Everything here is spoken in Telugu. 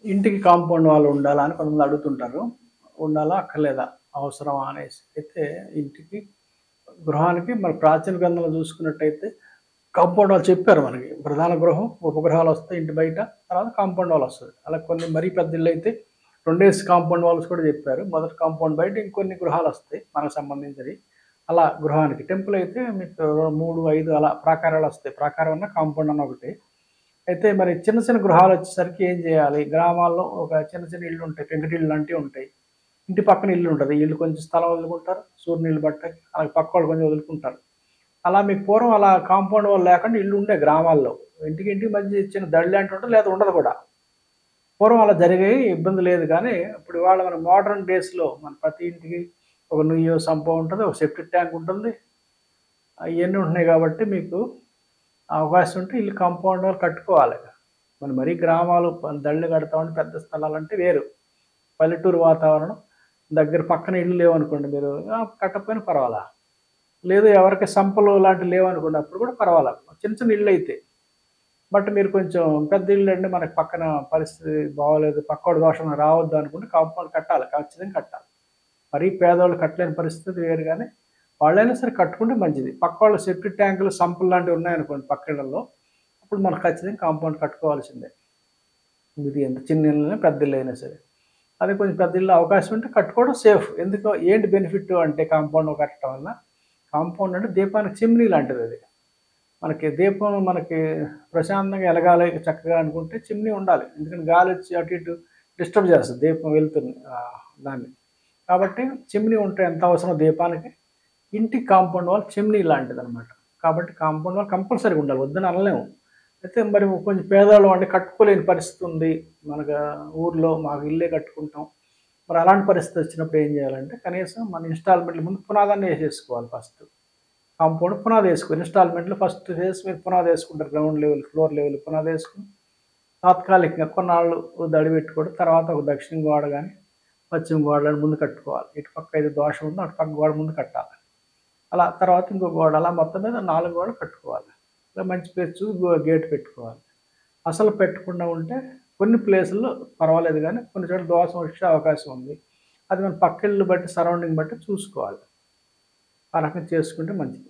ఇంటికి కాంపౌండ్ వాల్ ఉండాలా అని కొంతమంది అడుగుతుంటారు. ఉండాలా? అక్కర్లేదా? అవసరమా? అనేసి. అయితే ఇంటికి, గృహానికి మన ప్రాచీన గ్రంథంలో చూసుకున్నట్టయితే కాంపౌండ్ వాల్ చెప్పారు మనకి. ప్రధాన గృహం, ఉపగ్రహాలొస్తాయి ఇంటి బయట. తర్వాత కాంపౌండ్ వాల్ వస్తది. అలా కొన్ని మరీ పెద్ద ఇళ్ళైతే 2 కాంపౌండ్ వాల్స్ కూడా చెప్పారు. మొదటి కాంపౌండ్ బయట ఇంకొన్ని గృహాలొస్తాయి మనకు సంబంధించినయి. అలా గృహానికి. టెంపుల్ అయితే మీకు 3, 5 అలా ప్రాకారాలొస్తాయి. ప్రాకారం అన్నా, కాంపౌండ్ అన్నా ఒకటే. అయితే మరి చిన్న చిన్న గృహాలొచ్చేసరికి ఏం జేయాలి? గ్రామాల్లో ఒక చిన్న చిన్న ఇళ్ళుంటాయి. పెంకుటిల్లు లాంటివి ఉంటాయి. ఇంటి పక్కన ఇల్లుంటది. ఈళ్ళు కొంచెం స్థలం వదులుకుంటారు. సూరు పట్టకి. అలాగే పక్కోళ్ళు కొంచెం వదులుకుంటారు. అలా మీకు పూర్వం అలా కాంపౌండ్ వాల్ లేకుండా ఇళ్ళుండే గ్రామాల్లో. ఇంటికి మధ్య చిన్న దడి లాంటిది ఉంటది. లేదా ఉండదు కూడా. పూర్వం అలా జరిగాయి. ఇబ్బంది లేదు గానీ, ఇప్పుడు ఇవాళ మన మోడర్న్ డేస్‌లో మన ప్రతి ఇంటికి ఒక నుయ్యో, సంపో ఉంటది. ఒక సెప్టిక్ ట్యాంక్ ఉంటుంది. అయన్నీ ఉంటున్నాయి కాబట్టి మీకు అవకాశం ఉంటే ఇల్లు కాంపౌండ్ వాల్ కట్టుకోవాలి. మనం మరీ గ్రామాలు దళ్ళు కడతామంటే పెద్ద స్థలాలంటే వేరు. పల్లెటూరు వాతావరణం దగ్గర పక్కన ఇల్లు లేవనుకోండి మీరు కట్టకపోయినా పర్వాలా. లేదు ఎవరికి సంపలు లాంటివి లేవనుకోండి అప్పుడు కూడా పర్వాలా. చిన్న చిన్న ఇళ్ళైతే. బట్ మీరు కొంచెం పెద్ద ఇల్లండి మనకి పక్కన పరిస్థితి బాగోలేదు, పక్కోడి దోషం రావద్దు అనుకుంటే కాంపౌండ్ కట్టాలి. ఖచ్చితంగా కట్టాలి. మరీ పేదోళ్ళు కట్టలేని పరిస్థితి వేరు గానీ, వాళ్ళైనా సరే కట్టుకుంటే మంచిది. పక్కోళ్ళ సెప్టిక్ ట్యాంకులు, సంపులు లాంటివి ఉన్నాయనుకోండి పక్కిళ్ళల్లో, అప్పుడు మనం ఖచ్చితంగా కాంపౌండ్ కట్టుకోవాల్సిందే. ఇది ఎంత చిన్న ఇల్లైనా, పెద్ద ఇల్లైనా సరే. అదే కొంచెం పెద్ద ఇల్లు అవకాశం ఉంటే కట్టుకోవడం సేఫ్. ఎందుకో ఏంటి బెనిఫిట్ అంటే కాంపౌండ్ కట్టడం వల్ల, కాంపౌండ్ అంటే దీపానికి చిమ్నీ లాంటిదది. మనకి దీపం మనకి ప్రశాంతంగా ఎలగాలి చక్కగా అనుకుంటే చిమ్నీ ఉండాలి. ఎందుకంటే గాలొచ్చి అటు ఇటు డిస్టర్బ్ చేస్తది దీపం వెలుతురుని దాన్ని. కాబట్టి చిమ్నీ ఉంటే ఎంత అవసరమో దీపానికి, ఇంటికి కాంపౌండ్ వాల్ చిమ్నీ లాంటిదనమాట. కాబట్టి కాంపౌండ్ వాల్ కంపల్సరీగా ఉండాలి. వద్దని అనలేము. అయితే మరి కొంచెం పేదవాళ్ళం అండి కట్టుకోలేని పరిస్థితి ఉంది. మనకు ఊర్లో మాకు ఇల్లే కట్టుకుంటాం. మరి అలాంటి పరిస్థితి వచ్చినప్పుడు ఏం చేయాలంటే కనీసం మన ఇన్‌స్టాల్‌మెంట్‌ల ముందు పునాదన్నా ఏసేసుకోవాలి ఫస్ట్. కాంపౌండ్ పునాదేసుకో ఇన్‌స్టాల్‌మెంట్‌లో ఫస్ట్ ఫేజ్ మీరు పునాదేసుకుంటారు. గ్రౌండ్ లెవెల్, ఫ్లోర్ లెవెల్ పునాదేసుకొని తాత్కాలికంగా కొన్నాళ్ళు దడి పెట్టుకోవడం. తర్వాత ఒక దక్షిణ గోడ గాని, పశ్చిమ గోడలను ముందు కట్టుకోవాలి. ఇటు పక్క ఏది దోషం ఉందో అటు పక్క గోడ ముందు కట్టాలి. అలా తర్వాత ఇంకో గోడ అలా మొత్తం మీద 4 గోడలు కట్టుకోవాలి. ఇలా మంచి ప్లేస్ చూసి గేట్ పెట్టుకోవాలి. అసలు పెట్టకుండా ఉంటే కొన్ని ప్లేసుల్లో పర్వాలేదు గానీ, కొన్ని చోట్ల దోషం వచ్చే అవకాశం ఉంది. అది మన పక్కిళ్ళు బట్టి, సరౌండింగ్ బట్టి చూసుకోవాలి. ఆ రకంగా చేసుకుంటే మంచిది.